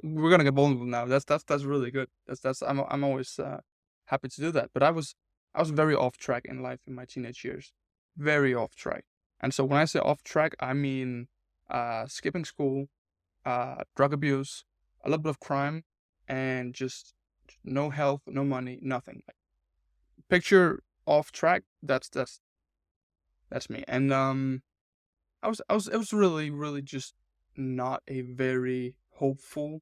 we're gonna get vulnerable now. That's really good. I'm always happy to do that. But I was very off track in life in my teenage years, very off track. And so when I say off track, I mean skipping school, drug abuse, a little bit of crime, and just no health, no money, nothing. Like, picture off track. That's me. And it was really, really just not a very hopeful.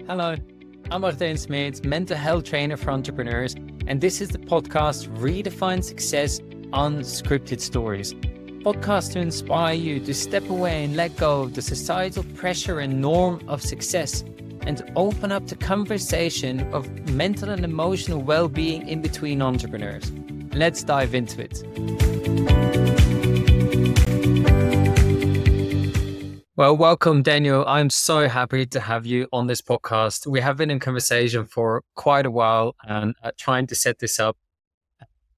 Hello, I'm Martin Smits, mental health trainer for entrepreneurs, and this is the podcast Redefine Success, Unscripted Stories. Podcast to inspire you to step away and let go of the societal pressure and norm of success and to open up the conversation of mental and emotional well-being in between entrepreneurs. Let's dive into it. Well, welcome, Daniel. I'm so happy to have you on this podcast. We have been in conversation for quite a while and trying to set this up.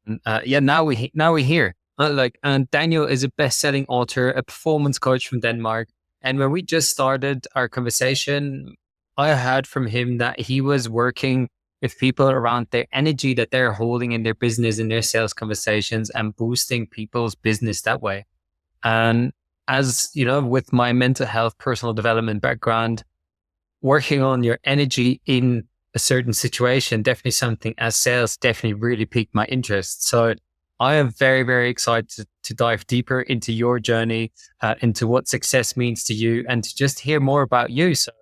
Now we're here. And Daniel is a best-selling author, a performance coach from Denmark. And when we just started our conversation, I heard from him that he was working with people around their energy that they're holding in their business, in their sales conversations, and boosting people's business that way. And as you know, with my mental health, personal development background, working on your energy in a certain situation, definitely something as sales definitely really piqued my interest. So I am very, very excited to dive deeper into your journey, into what success means to you, and to just hear more about you. So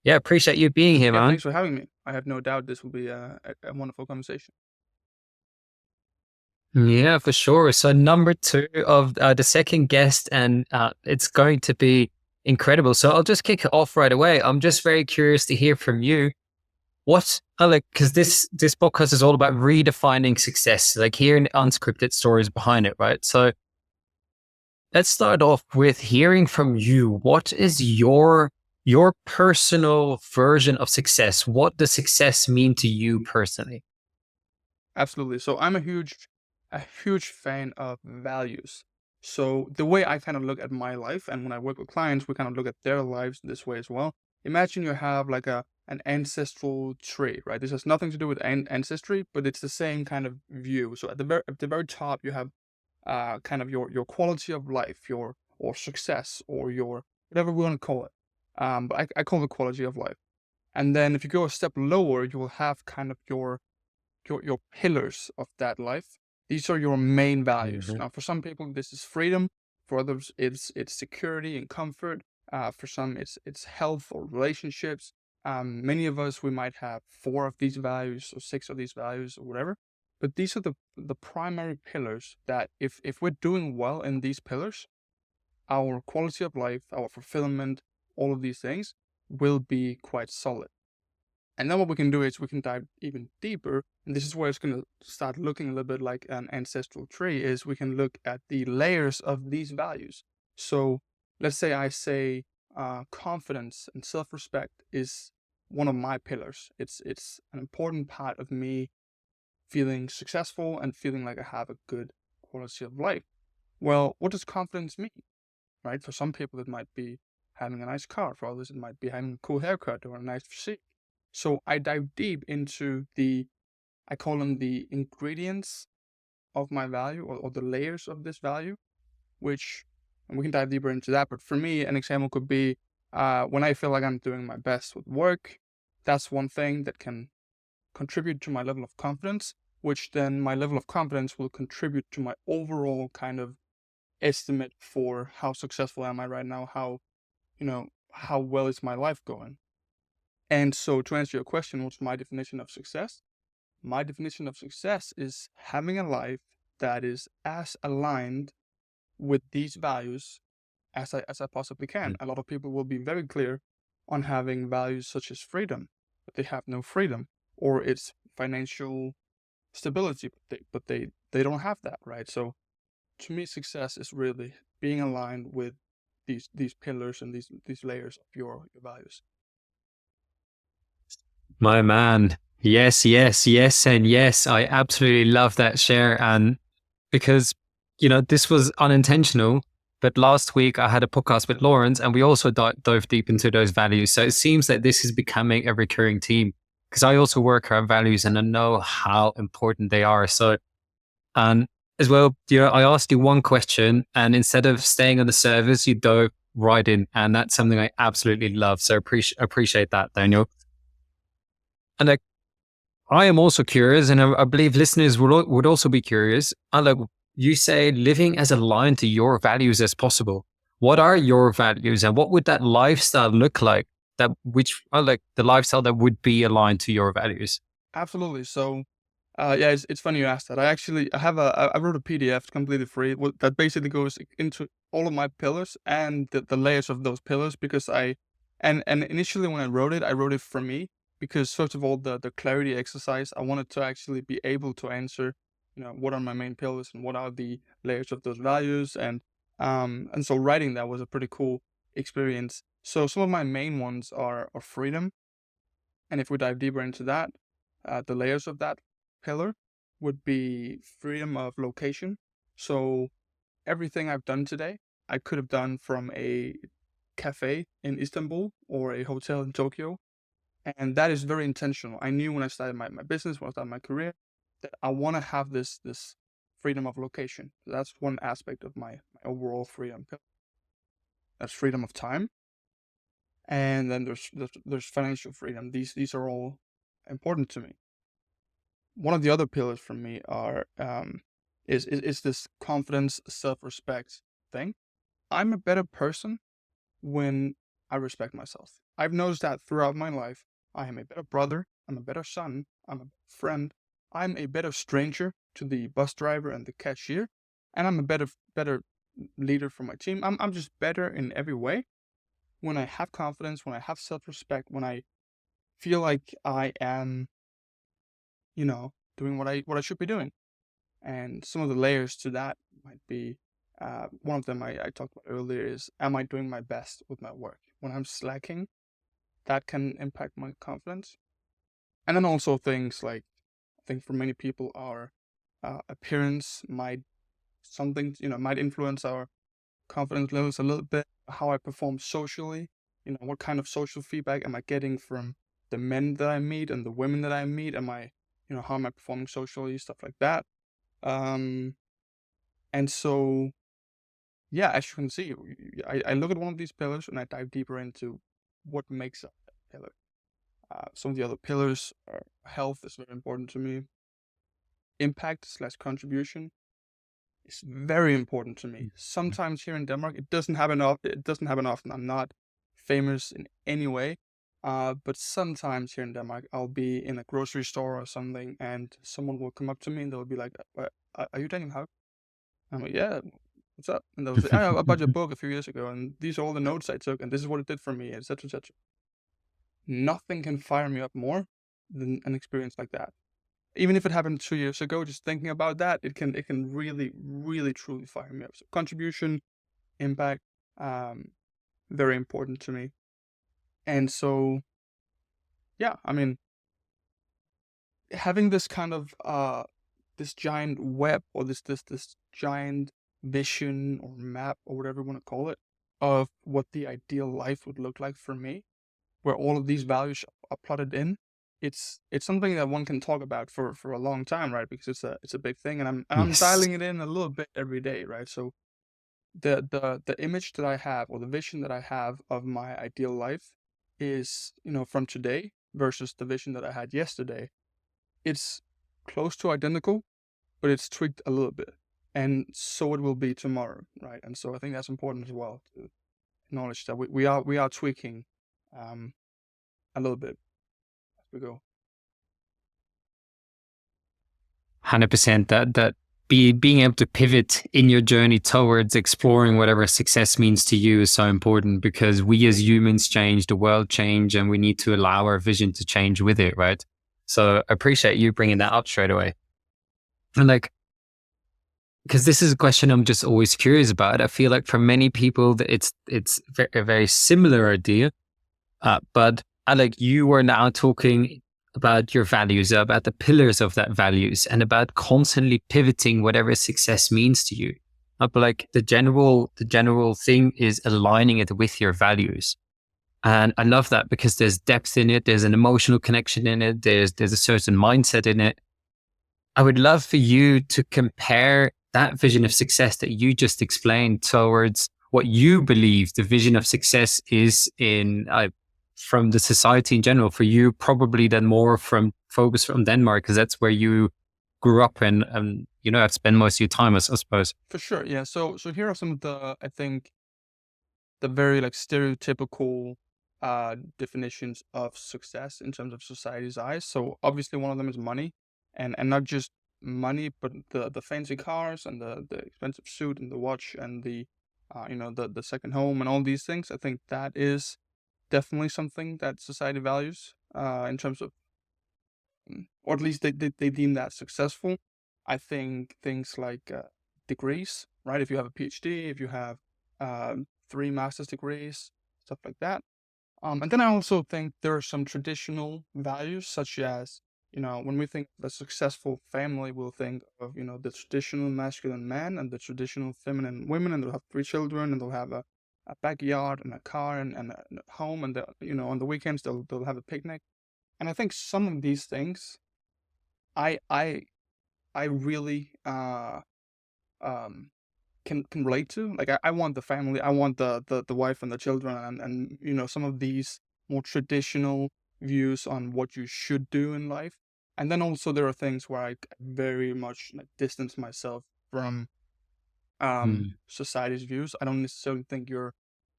yeah, appreciate you being here, man. Thanks for having me. I have no doubt this will be a wonderful conversation. Yeah, for sure. So number 2 of the second guest, and it's going to be incredible. So I'll just kick it off right away. I'm just very curious to hear from you. What, because this podcast is all about redefining success, like hearing unscripted stories behind it, right? So let's start off with hearing from you. What is your personal version of success? What does success mean to you personally? Absolutely. So I'm a huge fan of values. So the way I kind of look at my life, and when I work with clients, we kind of look at their lives this way as well. Imagine you have like an ancestral tree, right? This has nothing to do with ancestry, but it's the same kind of view. So at the very top, you have kind of your quality of life, or success, or your whatever we want to call it. But I call it quality of life. And then if you go a step lower, you will have kind of your pillars of that life. These are your main values. Mm-hmm. Now, for some people, this is freedom. For others, it's security and comfort. For some, it's health or relationships. Many of us, we might have 4 of these values or 6 of these values or whatever. But these are the primary pillars that if we're doing well in these pillars, our quality of life, our fulfillment, all of these things will be quite solid. And then what we can do is we can dive even deeper, and this is where it's going to start looking a little bit like an ancestral tree, is we can look at the layers of these values. So let's say I say confidence and self-respect is one of my pillars. It's an important part of me feeling successful and feeling like I have a good quality of life. Well, what does confidence mean, right? For some people, it might be having a nice car. For others, it might be having a cool haircut or a nice physique. So I dive deep into I call them the ingredients of my value, or the layers of this value, and we can dive deeper into that. But for me, an example could be when I feel like I'm doing my best with work. That's one thing that can contribute to my level of confidence, which then my level of confidence will contribute to my overall kind of estimate for how successful am I right now, how well is my life going. And so to answer your question, what's my definition of success? My definition of success is having a life that is as aligned with these values as I possibly can. A lot of people will be very clear on having values such as freedom, but they have no freedom, or it's financial stability, but they don't have that, right? So to me, success is really being aligned with these pillars and these layers of your values. My man. Yes, yes, yes, and yes. I absolutely love that share. And because this was unintentional, but last week I had a podcast with Lawrence and we also dove deep into those values. So it seems that this is becoming a recurring theme because I also work around values and I know how important they are. So, and as well, I asked you one question and instead of staying on the service, you dove right in. And that's something I absolutely love. So appreciate that, Daniel. And I am also curious, and I believe listeners would also be curious. Like you say, living as aligned to your values as possible. What are your values, and what would that lifestyle look like? Like the lifestyle that would be aligned to your values. Absolutely. So, yeah, it's funny you asked that. I wrote a PDF completely free that basically goes into all of my pillars and the layers of those pillars because and initially when I wrote it for me because first of all the clarity exercise I wanted to actually be able to answer, what are my main pillars and what are the layers of those values and so writing that was a pretty cool experience. So some of my main ones are freedom, and if we dive deeper into that, the layers of that pillar would be freedom of location. So everything I've done today, I could have done from a cafe in Istanbul or a hotel in Tokyo. And that is very intentional. I knew when I started my business, when I started my career, that I want to have this freedom of location. That's one aspect of my overall freedom. That's freedom of time. And then there's financial freedom. These are all important to me. One of the other pillars for me are is this confidence, self-respect thing. I'm a better person when I respect myself. I've noticed that throughout my life. I am a better brother, I'm a better son, I'm a friend, I'm a better stranger to the bus driver and the cashier, and I'm a better leader for my team. I'm just better in every way when I have confidence, when I have self-respect, when I feel like I am, doing what I should be doing. And some of the layers to that might be one of them I talked about earlier is, am I doing my best with my work? When I'm slacking, that can impact my confidence. And then also things like, I think for many people, our appearance might influence our confidence levels a little bit. How I perform socially, what kind of social feedback am I getting from the men that I meet and the women that I meet? How am I performing socially? Stuff like that. Um, and so, yeah, as you can see, I look at one of these pillars and I dive deeper into what makes up that pillar. Some of the other pillars are health is very important to me. Impact/contribution is very important to me. Sometimes here in Denmark, it doesn't happen often. I'm not famous in any way. But sometimes here in Denmark, I'll be in a grocery store or something, and someone will come up to me and they'll be like, "Are you Daniel Hauge?" I'm like, "Yeah, what's up?" And they'll say, "I bought your book a few years ago, and these are all the notes I took, and this is what it did for me, etc., etc." Nothing can fire me up more than an experience like that. Even if it happened 2 years ago, just thinking about that, it can really, really, truly fire me up. So contribution, impact, um, very important to me. And so, yeah, I mean, having this kind of this giant web or this giant vision or map or whatever you want to call it of what the ideal life would look like for me, where all of these values are plotted in, it's something that one can talk about for a long time, right? Because it's a big thing, and I'm Yes. dialing it in a little bit every day, right? So the image that I have or the vision that I have of my ideal life is, from today versus the vision that I had yesterday. It's close to identical, but it's tweaked a little bit, and so it will be tomorrow, right? And so I think that's important as well to acknowledge that we are tweaking um, a little bit as we go. 100%. Being able to pivot in your journey towards exploring whatever success means to you is so important because we as humans change, the world change, and we need to allow our vision to change with it, right? So I appreciate you bringing that up straight away. And like, because this is a question I'm just always curious about. I feel like for many people that it's a very similar idea, but Alec, you were now talking about your values, about the pillars of that values, and about constantly pivoting whatever success means to you. But like the general thing is aligning it with your values. And I love that because there's depth in it. There's an emotional connection in it. There's a certain mindset in it. I would love for you to compare that vision of success that you just explained towards what you believe the vision of success is in from the society in general. For you, probably then more from focus from Denmark, because that's where you grew up and have spent most of your time, I suppose. For sure, yeah. So here are some of the, I think, the very like stereotypical definitions of success in terms of society's eyes. So obviously one of them is money, and not just money, but the fancy cars and the expensive suit and the watch and the the second home and all these things. I think that is definitely something that society values in terms of, or at least they deem that successful. I think things like degrees, right? If you have a PhD, if you have 3 master's degrees, stuff like that. And then I also think there are some traditional values, such as, when we think of a successful family, we'll think of, the traditional masculine man and the traditional feminine women, and they'll have 3 children, and they'll have a backyard and a car and a home, and on the weekends they'll have a picnic. And I think some of these things, I I I really um can relate to. Like I want the family, I want the wife and the children, and some of these more traditional views on what you should do in life. And then also there are things where I very much like distance myself from Mm. society's views. I don't necessarily think you're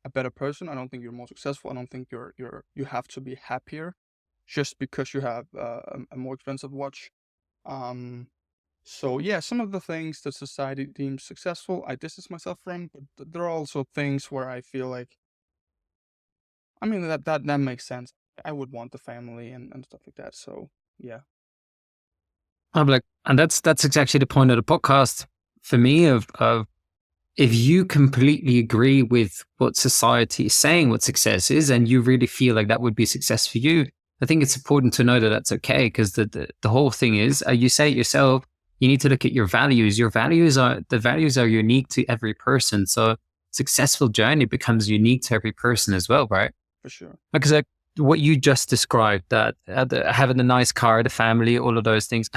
a better person. I don't think you're more successful. I don't think you have to be happier just because you have a more expensive watch. Um, so yeah, some of the things that society deems successful, I distance myself from, but there are also things where I feel like, I mean, that makes sense. I would want the family and stuff like that. So yeah, I'm like, and that's exactly the point of the podcast for me of if you completely agree with what society is saying what success is, and you really feel like that would be success for you, I think it's important to know that that's okay. Because the whole thing is, you say it yourself, you need to look at your values. The values are unique to every person. So successful journey becomes unique to every person as well, right? for sure. Because like what you just described, that having a nice car, the family, all of those things.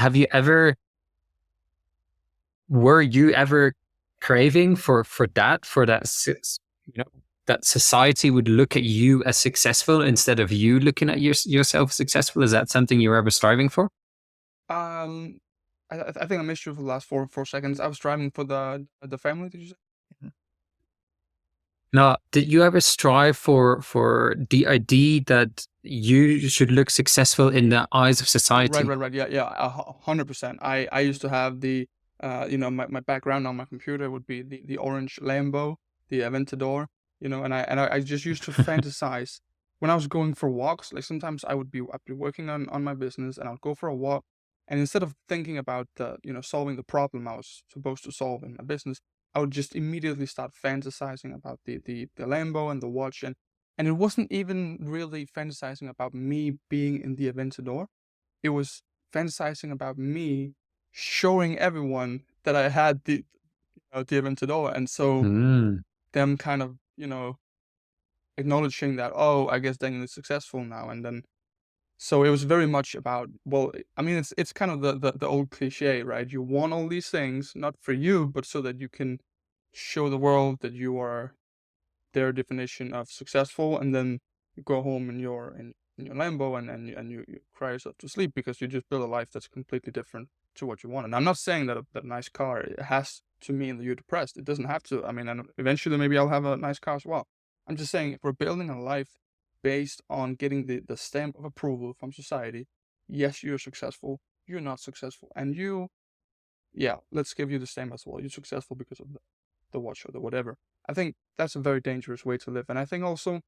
Were you ever craving for that you know that society would look at you as successful instead of you looking at yourself successful? Is that something you were ever striving for? Um, I think I missed you for the last four seconds. I was driving for the family. Did you say? Mhm. Now, did you ever strive for the idea that you should look successful in the eyes of Right, society? right, right. Yeah, yeah. 100%. I used to have the my background on my computer would be the orange Lambo, the Aventador, and I just used to fantasize when I was going for walks. Like sometimes I'd be working on my business, and I'd go for a walk, and instead of thinking about the solving the problem I was supposed to solve in my business, I would just immediately start fantasizing about the Lambo and the watch, and it wasn't even really fantasizing about me being in the Aventador. It was fantasizing about me showing everyone that I had the Aventador, and so Mm. them kind of, acknowledging that, oh, I guess Daniel is successful now, and then so it was very much about, well, I mean, it's kind of the old cliche, right? You want all these things not for you, but so that you can show the world that you are their definition of successful, and then you go home in your Lambo, and you cry yourself to sleep because you just build a life that's completely different to what you want. And I'm not saying that that nice car it has to mean that you're depressed. It doesn't have to. I mean, and eventually maybe I'll have a nice car as well. I'm just saying if we're building a life based on getting the stamp of approval from society, yes, you're successful. You're not successful, and yeah, let's give you the stamp as well. You're successful because of the watch or the whatever. I think that's a very dangerous way to live. And I think also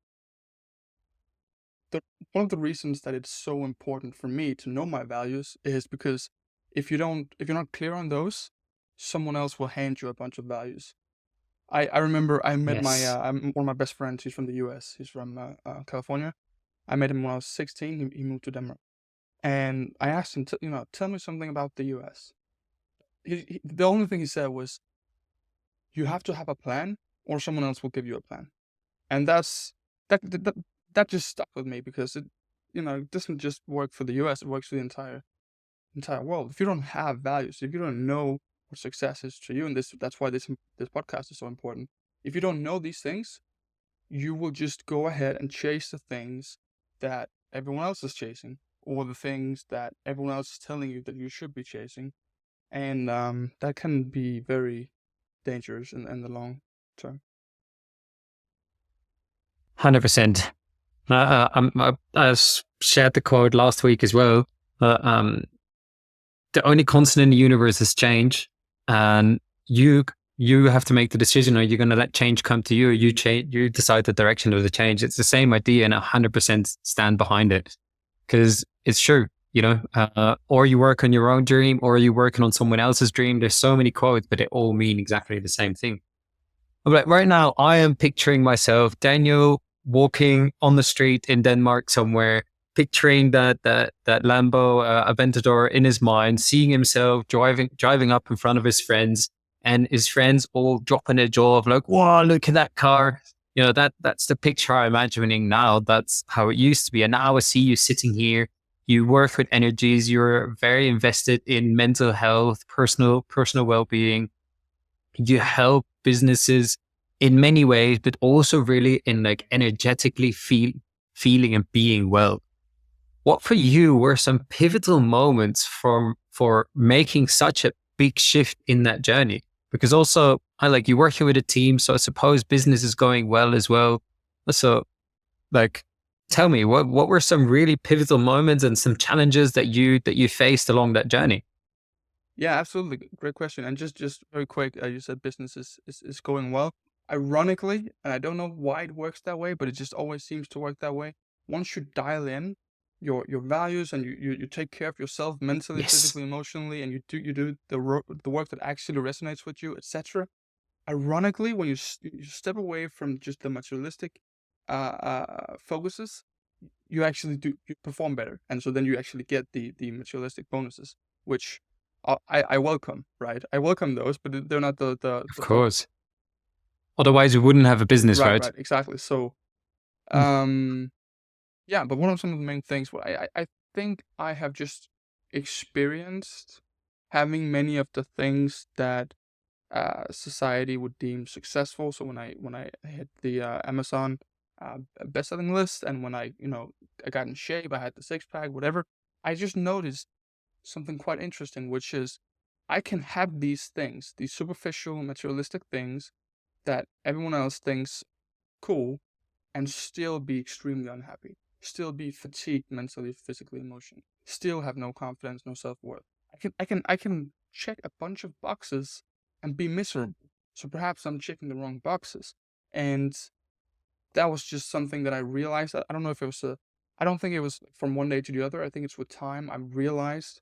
one of the reasons that it's so important for me to know my values is because if you're not clear on those, someone else will hand you a bunch of values. I remember I met Yes. one of my best friends. He's from the U.S. He's from California. I met him when I was 16. He moved to Denmark, and I asked him, tell me something about the U.S. The only thing he said was, you have to have a plan, or someone else will give you a plan. And that just stuck with me, because it doesn't just work for the US, it works for the entire world. If you don't have values, if you don't know what success is to you, and that's why this podcast is so important. If you don't know these things, you will just go ahead and chase the things that everyone else is chasing, or the things that everyone else is telling you that you should be chasing. And that can be very dangerous in the long term. 100%. I shared the quote last week as well. The only constant in the universe is change, and you have to make the decision: are you going to let change come to you, or you decide the direction of the change? It's the same idea, and 100% stand behind it, because it's true. Or you work on your own dream, or you working on someone else's dream. There's so many quotes, but they all mean exactly the same thing. But right now, I am picturing myself, Daniel, walking on the street in Denmark somewhere, picturing that Lambo Aventador in his mind, seeing himself driving up in front of his friends, and his friends all dropping their jaw of like, "Wow, look at that car!" That's the picture I'm imagining now. That's how it used to be, and now I see you sitting here. You work with energies. You're very invested in mental health, personal well-being. You help businesses in many ways, but also really in like energetically feeling and being well. What for you were some pivotal moments for making such a big shift in that journey? Because also you're working with a team, so I suppose business is going well as well. So tell me, what were some really pivotal moments and some challenges that you faced along that journey? Yeah, absolutely. Great question. And just very quick, you said business is going well. Ironically, and I don't know why it works that way, but it just always seems to work that way. Once you dial in your values, and you take care of yourself mentally, Yes, physically, emotionally, and you do the work that actually resonates with you, etc. Ironically, when you step away from just the materialistic focuses, you perform better, and so then you actually get the materialistic bonuses, which I welcome, right? I welcome those, but they're not of the focus. course. Otherwise, we wouldn't have a business, Right, right? right, exactly. So, Mm. um, yeah, but one of some of the main things, well, I think I have just experienced having many of the things that society would deem successful. So when I hit the Amazon bestselling list, and when I got in shape, I had the six pack, whatever. I just noticed something quite interesting, which is I can have these things, these superficial materialistic things that everyone else thinks cool, and still be extremely unhappy, still be fatigued mentally, physically, emotionally, still have no confidence, no self-worth. I can check a bunch of boxes and be miserable. So perhaps I'm checking the wrong boxes. And that was just something that I realized. I don't know if it was I don't think it was from one day to the other. I think it's with time I realized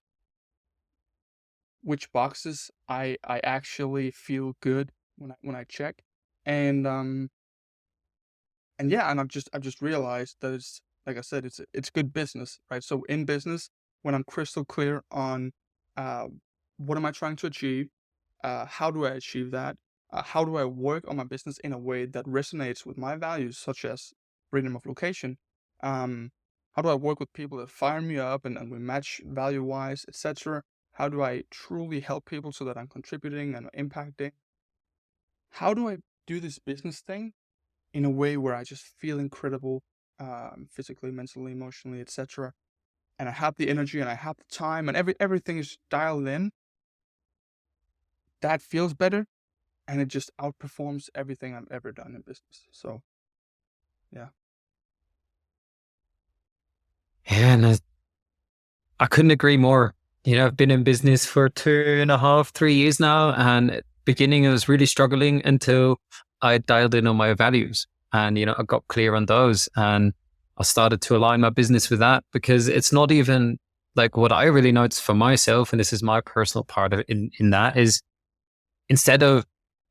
which boxes I actually feel good when I check. And yeah, and I've just realized that it's, like I said, it's good business, right? So in business, when I'm crystal clear on uh, what am I trying to achieve, how do I achieve that, how do I work on my business in a way that resonates with my values, such as freedom of location, um, how do I work with people that fire me up, and we match value wise, etc. How do I truly help people so that I'm contributing and impacting? How do I do this business thing in a way where I just feel incredible, physically, mentally, emotionally, etc. And I have the energy, and I have the time, and everything is dialed in. That feels better, and it just outperforms everything I've ever done in business. So yeah. Yeah, and I couldn't agree more. I've been in business for 2.5, 3 years now, and at the beginning I was really struggling until I dialed in on my values, and I got clear on those, and I started to align my business with that, because it's not even like what I really noticed for myself, and this is my personal part of it in that is, instead of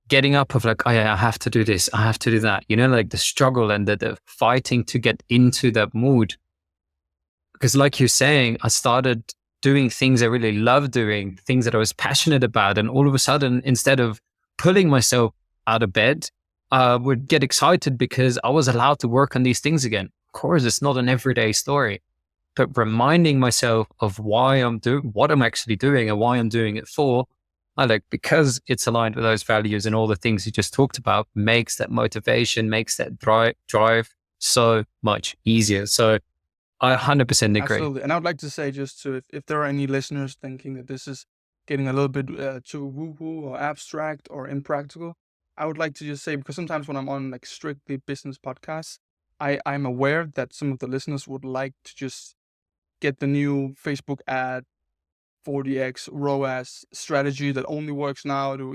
getting up of like, oh yeah, I have to do this, I have to do that, like the struggle and the fighting to get into that mood. Because like you're saying, I started doing things I really love doing, things that I was passionate about. And all of a sudden, instead of pulling myself out of bed, would get excited because I was allowed to work on these things again. Of course, it's not an everyday story, but reminding myself of why I'm doing what I'm actually doing and why I'm doing it for, because it's aligned with those values and all the things you just talked about, makes that motivation, makes that drive so much easier. So I 100% agree. Absolutely. And I would like to say, just to, if there are any listeners thinking that this is getting a little bit too woo-woo or abstract or impractical, I would like to just say, because sometimes when I'm on like strictly business podcasts, I'm aware that some of the listeners would like to just get the new Facebook ad 40x ROAS strategy that only works now, to,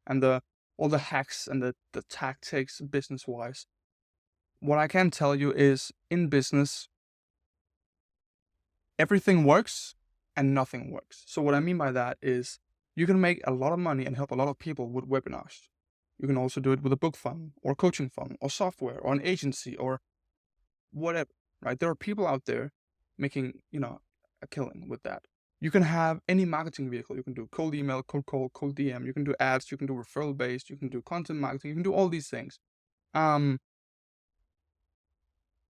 and the all the hacks and the tactics business wise. What I can tell you is, in business, everything works and nothing works. So what I mean by that is, you can make a lot of money and help a lot of people with webinars. You can also do it with a book funnel or coaching funnel or software or an agency or whatever, right? There are people out there making, a killing with that. You can have any marketing vehicle. You can do cold email, cold call, cold DM. You can do ads. You can do referral based. You can do content marketing. You can do all these things.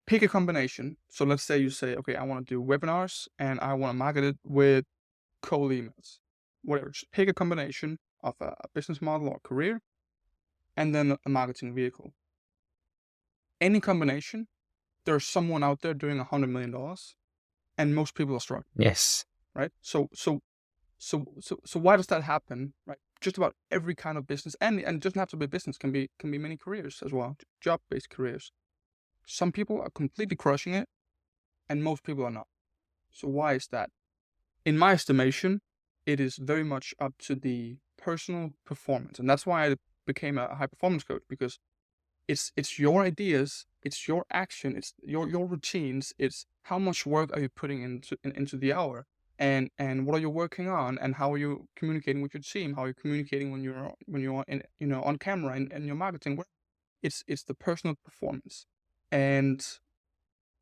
Pick a combination. So let's say you say, okay, I want to do webinars and I want to market it with cold emails. Whatever. Just pick a combination of a business model or career and then a marketing vehicle. Any combination, there's someone out there doing $100 million, and most people are struggling. Yes. Right. So why does that happen? Right. Just about every kind of business, and it doesn't have to be business. Can be many careers as well, job-based careers. Some people are completely crushing it, and most people are not. So why is that? In my estimation, it is very much up to the personal performance, and that's why I became a high performance coach, because it's your ideas, it's your action, it's your routines, it's how much work are you putting into the hour, and what are you working on, and how are you communicating with your team, how are you communicating when you're in, on camera and your marketing. It's the personal performance. And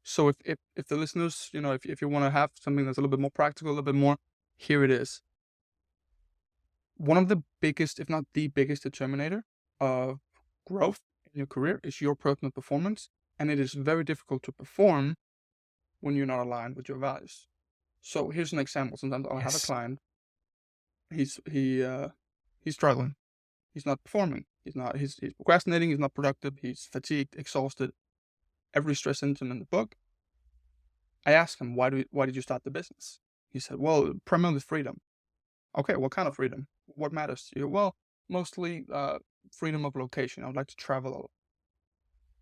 so if the listeners, if you want to have something that's a little bit more practical, a little bit more, here it is. One of the biggest, if not the biggest, determinator of growth in your career is your personal performance, and it is very difficult to perform when you're not aligned with your values. So here's an example. Sometimes I'll have a client. He's struggling. He's not performing. He's procrastinating. He's not productive. He's fatigued, exhausted. Every stress symptom in the book. I asked him, why did you start the business? He said, well, primarily freedom. Okay, what kind of freedom? What matters to you? Well, mostly freedom of location. I would like to travel a lot.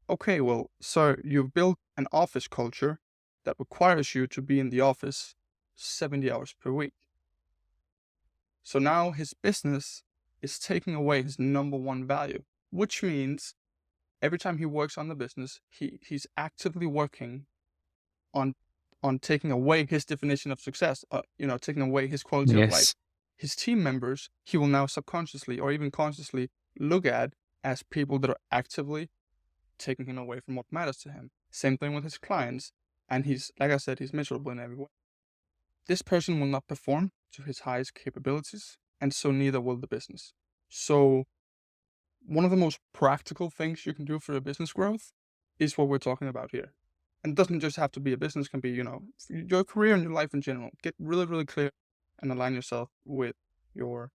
Okay, well, so you've built an office culture that requires you to be in the office 70 hours per week. So now his business is taking away his number one value, which means every time he works on the business, he's actively working on taking away his definition of success, taking away his quality of life. His team members, he will now subconsciously or even consciously look at as people that are actively taking him away from what matters to him. Same thing with his clients. And he's, like I said, he's miserable in every way. This person will not perform to his highest capabilities, and so neither will the business. So one of the most practical things you can do for your business growth is what we're talking about here. And it doesn't just have to be a business, it can be, your career and your life in general. Get really, really clear and align yourself with your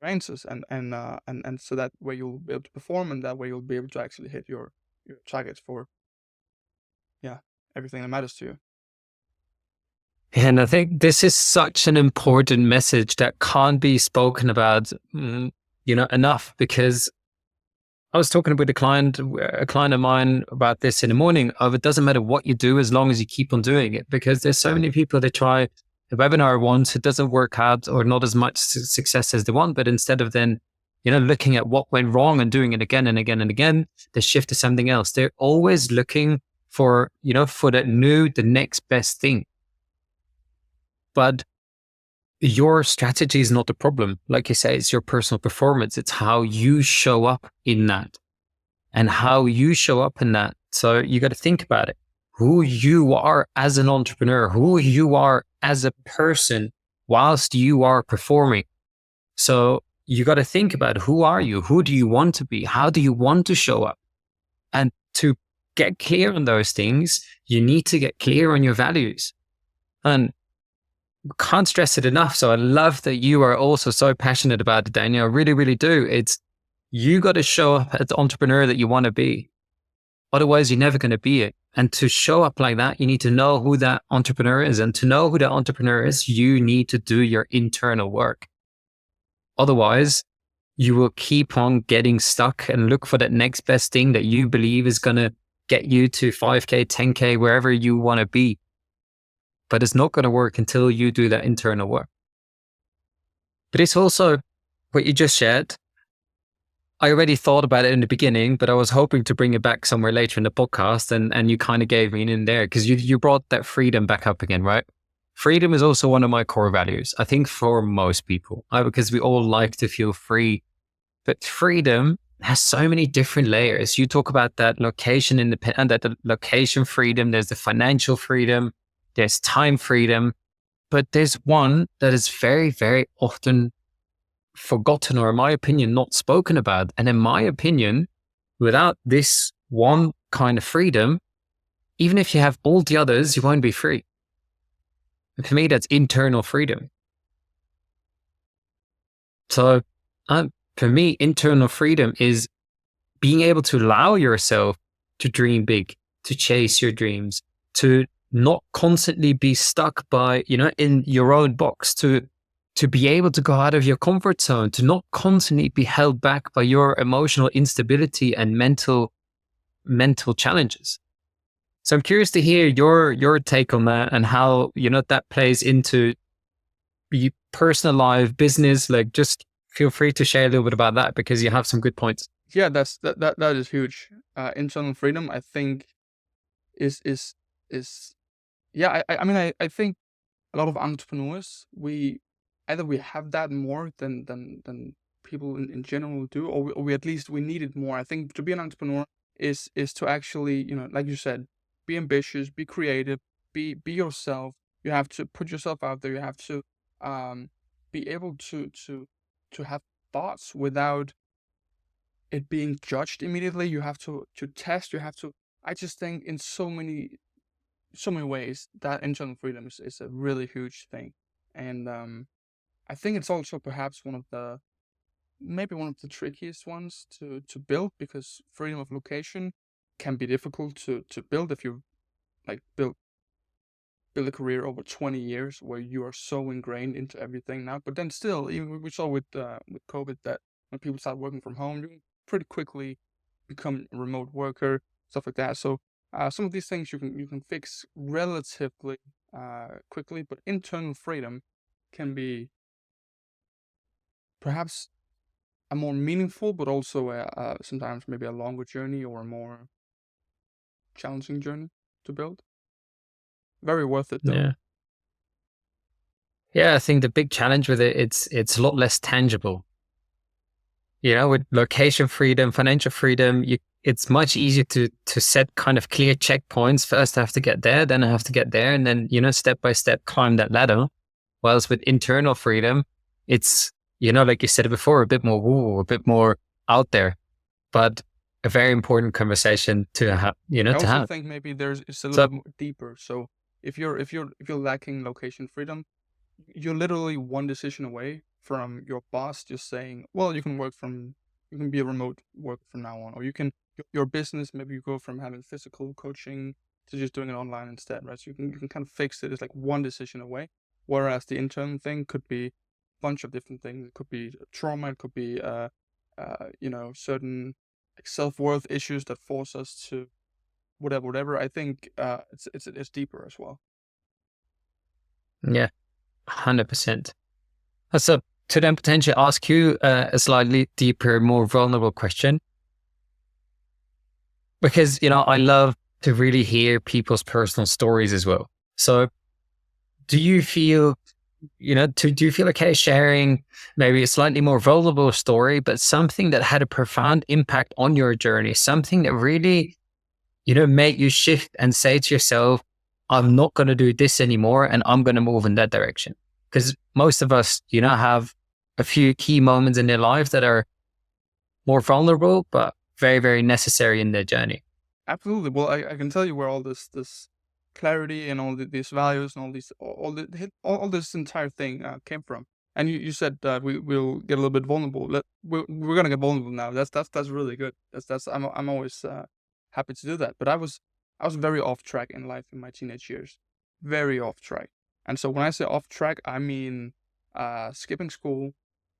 answers, and so that way you'll be able to perform, and that way you'll be able to actually hit your targets for everything that matters to you. And I think this is such an important message that can't be spoken about, enough, because I was talking with a client of mine about this in the morning. It doesn't matter what you do as long as you keep on doing it, because there's so many people that try a webinar once, it doesn't work out or not as much success as they want. But instead of then, looking at what went wrong and doing it again and again and again, they shift to something else. They're always looking for, for the next best thing. But your strategy is not the problem. Like you say, it's your personal performance. It's how you show up in that and how you show up in that. So you got to think about it. Who you are as an entrepreneur, who you are as a person whilst you are performing. So you got to think about, who are you? Who do you want to be? How do you want to show up? And to get clear on those things, you need to get clear on your values. And can't stress it enough. So I love that you are also so passionate about it, Daniel. I really, really do. It's, you got to show up as the entrepreneur that you want to be. Otherwise, you're never going to be it. And to show up like that, you need to know who that entrepreneur is. And to know who that entrepreneur is, you need to do your internal work. Otherwise, you will keep on getting stuck and look for that next best thing that you believe is going to get you to 5K, 10K, wherever you want to be. But it's not going to work until you do that internal work. But it's also what you just shared. I already thought about it in the beginning, but I was hoping to bring it back somewhere later in the podcast. And you kind of gave me an in there, because you brought that freedom back up again, right? Freedom is also one of my core values, I think, for most people, because we all like to feel free. But freedom has so many different layers. You talk about that location independent, that the location freedom, there's the financial freedom, there's time freedom, but there's one that is very, very often forgotten, or in my opinion, not spoken about. And in my opinion, without this one kind of freedom, even if you have all the others, you won't be free. And for me, that's internal freedom. So for me, internal freedom is being able to allow yourself to dream big, to chase your dreams, to not constantly be stuck by, in your own box, to be able to go out of your comfort zone, to not constantly be held back by your emotional instability and mental challenges. So I'm curious to hear your take on that, and how, that plays into personal life, business. Like, just feel free to share a little bit about that, because you have some good points. Yeah, that is huge. Internal freedom, I think, is yeah. I think a lot of entrepreneurs, we have that more than people in general do, or we at least we need it more. I think to be an entrepreneur is to actually, like you said, be ambitious, be creative, be yourself. You have to put yourself out there. You have to be able to have thoughts without it being judged immediately. You have to test. You have to. I just think in so many ways that internal freedom is a really huge thing, and I think it's also perhaps maybe one of the trickiest ones to build, because freedom of location can be difficult to build if you like build a career over 20 years where you are so ingrained into everything now. But then still, even we saw with COVID that when people start working from home, you pretty quickly become a remote worker, stuff like that. So some of these things you can fix relatively quickly, but internal freedom can be perhaps a more meaningful, but also sometimes maybe a longer journey, or a more challenging journey to build. Very worth it though. Yeah, I think the big challenge with it, it's a lot less tangible. With location freedom, financial freedom, it's much easier to set kind of clear checkpoints. First, I have to get there, then I have to get there, and then, step by step climb that ladder. Whilst with internal freedom, it's, like you said before, a bit more woo, a bit more out there, but a very important conversation to have. I also think maybe it's a little bit more deeper. So if you're lacking location freedom, you're literally one decision away from your boss just saying, well, you can be a remote worker from now on, or your business, maybe you go from having physical coaching to just doing it online instead, right? So you can kind of fix it. It's like one decision away. Whereas the internal thing could be a bunch of different things. It could be trauma. It could be certain like self-worth issues that force us to whatever. I think it's deeper as well. Yeah, 100%. So to then potentially ask you a slightly deeper, more vulnerable question, because I love to really hear people's personal stories as well. So do you feel okay sharing maybe a slightly more vulnerable story, but something that had a profound impact on your journey, something that really, made you shift and say to yourself, I'm not going to do this anymore, and I'm going to move in that direction? Because most of us, have a few key moments in their life that are more vulnerable, but very, very necessary in their journey. Absolutely. Well, I can tell you where all this clarity and these values and all this entire thing came from. And you said that we'll get a little bit vulnerable. We're gonna get vulnerable now. That's really good. I'm always happy to do that. But I was very off track in life in my teenage years, very off track. And so when I say off track, I mean skipping school,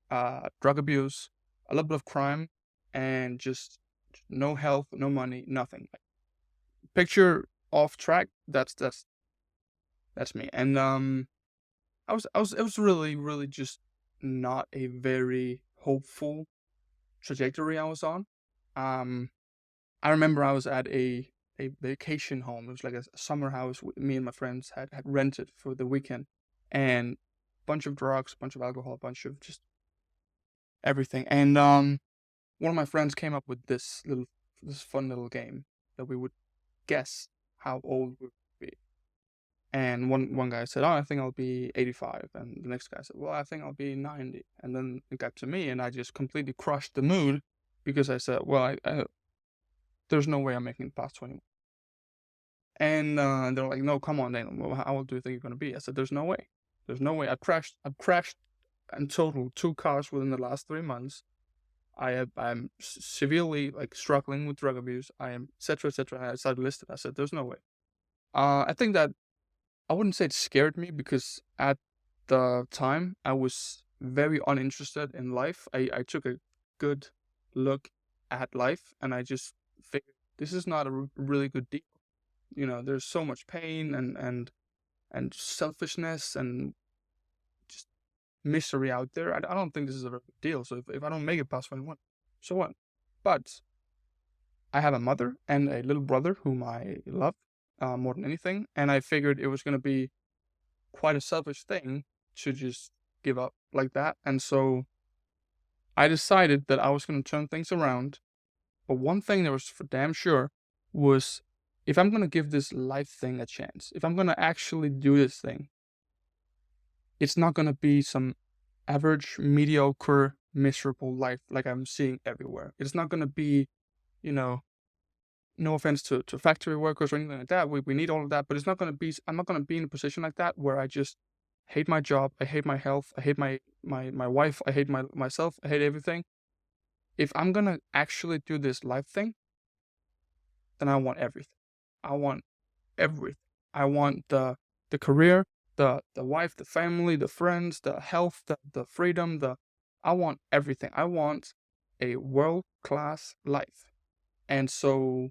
drug abuse, a little bit of crime, and just no health, no money, nothing. Like, picture off track. That's me. And it was really really just not a very hopeful trajectory I was on. Um, I remember I was at a vacation home. It was like a summer house me and my friends had rented for the weekend, and bunch of drugs, bunch of alcohol, bunch of just everything. And one of my friends came up with this fun little game that we would guess how old we would be. And one guy said, "Oh, I think I'll be 85," and the next guy said, "Well, I think I'll be 90." And then it got to me, and I just completely crushed the mood because I said, "Well, there's no way I'm making it past 21." And they're like, "No, come on, Daniel. Well, how old do you think you're gonna be?" I said, "There's no way. There's no way. I've crashed in total 2 cars within the last 3 months. I'm severely like struggling with drug abuse. I am etc etc." I started listed. I said, "There's no way." I think that I wouldn't say it scared me because at the time I was very uninterested in life. I took a good look at life and I just figured this is not a really good deal. You know, there's so much pain and selfishness and just misery out there. I don't think this is a very good deal. So if I don't make it past 21, so what? But I have a mother and a little brother whom I love more than anything, and I figured it was going to be quite a selfish thing to just give up like that. And so I decided that I was going to turn things around. But one thing that was for damn sure was if I'm going to give this life thing a chance, if I'm going to actually do this thing, it's not going to be some average, mediocre, miserable life like I'm seeing everywhere. It's not going to be, you know, no offense to factory workers or anything like that. We need all of that, but it's not going to be, I'm not going to be in a position like that where I just hate my job. I hate my health. I hate my wife. I hate myself. I hate everything. If I'm going to actually do this life thing, then I want everything. I want everything. I want the career, the wife, the family, the friends, the health, the freedom, I want everything. I want a world-class life. And so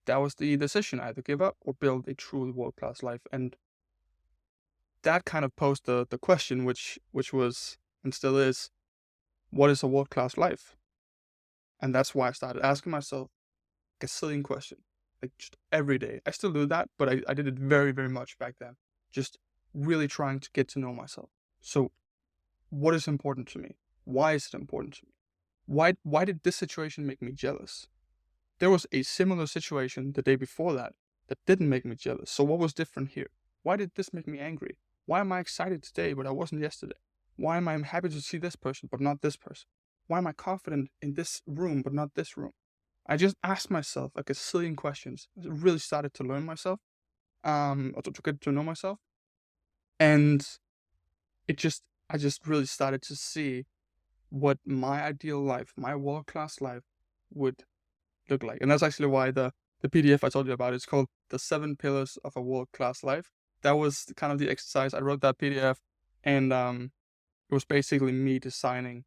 that was the decision. I had to give up or build a truly world-class life. And that kind of posed the question, which was and still is, what is a world-class life? And that's why I started asking myself a gazillion questions, like just every day. I still do that, but I did it very, very much back then. Just really trying to get to know myself. So what is important to me? Why is it important to me? Why did this situation make me jealous? There was a similar situation the day before that didn't make me jealous. So what was different here? Why did this make me angry? Why am I excited today but I wasn't yesterday? Why am I happy to see this person but not this person? Why am I confident in this room but not this room? I just asked myself like a gazillion questions. I really started to learn myself, or to get to know myself, and I just really started to see what my ideal life, my world class life, would look like. And that's actually why the PDF I told you about is called The 7 Pillars of a World Class Life. That was kind of the exercise. I wrote that PDF, and it was basically me designing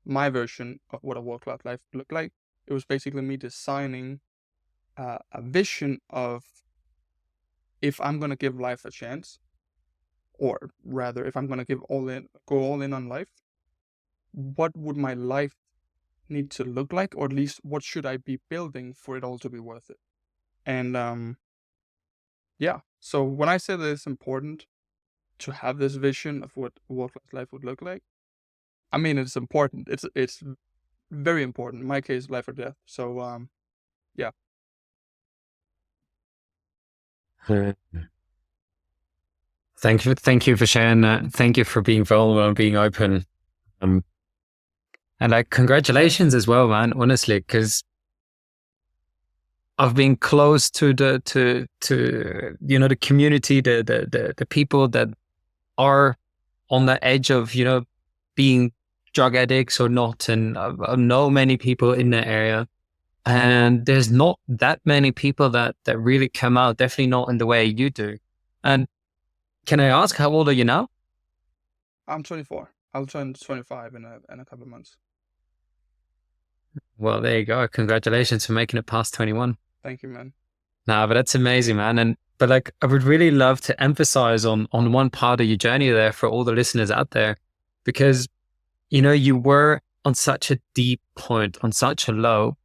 my version of what a world class life would look like. It was basically me designing a vision of if I'm gonna give life a chance, or rather, if I'm gonna go all in on life, what would my life need to look like, or at least what should I be building for it all to be worth it? And yeah. So when I say that it's important to have this vision of what a world-class life would look like, I mean it's important. It's very important. In my case, life or death. So yeah. Thank you for sharing that. Thank you for being vulnerable and being open. And like, congratulations as well, man, honestly, because I've been close to the community, the people that are on the edge of, being drug addicts or not. And I know many people in that area. And there's not that many people that really come out, definitely not in the way you do. And can I ask, how old are you now? I'm 24. I'll turn 25 in a couple of months. Well, there you go. Congratulations for making it past 21. Thank you, man. Nah, but that's amazing, man. But like, I would really love to emphasize on one part of your journey there for all the listeners out there, because, you were on such a deep point, on such a low,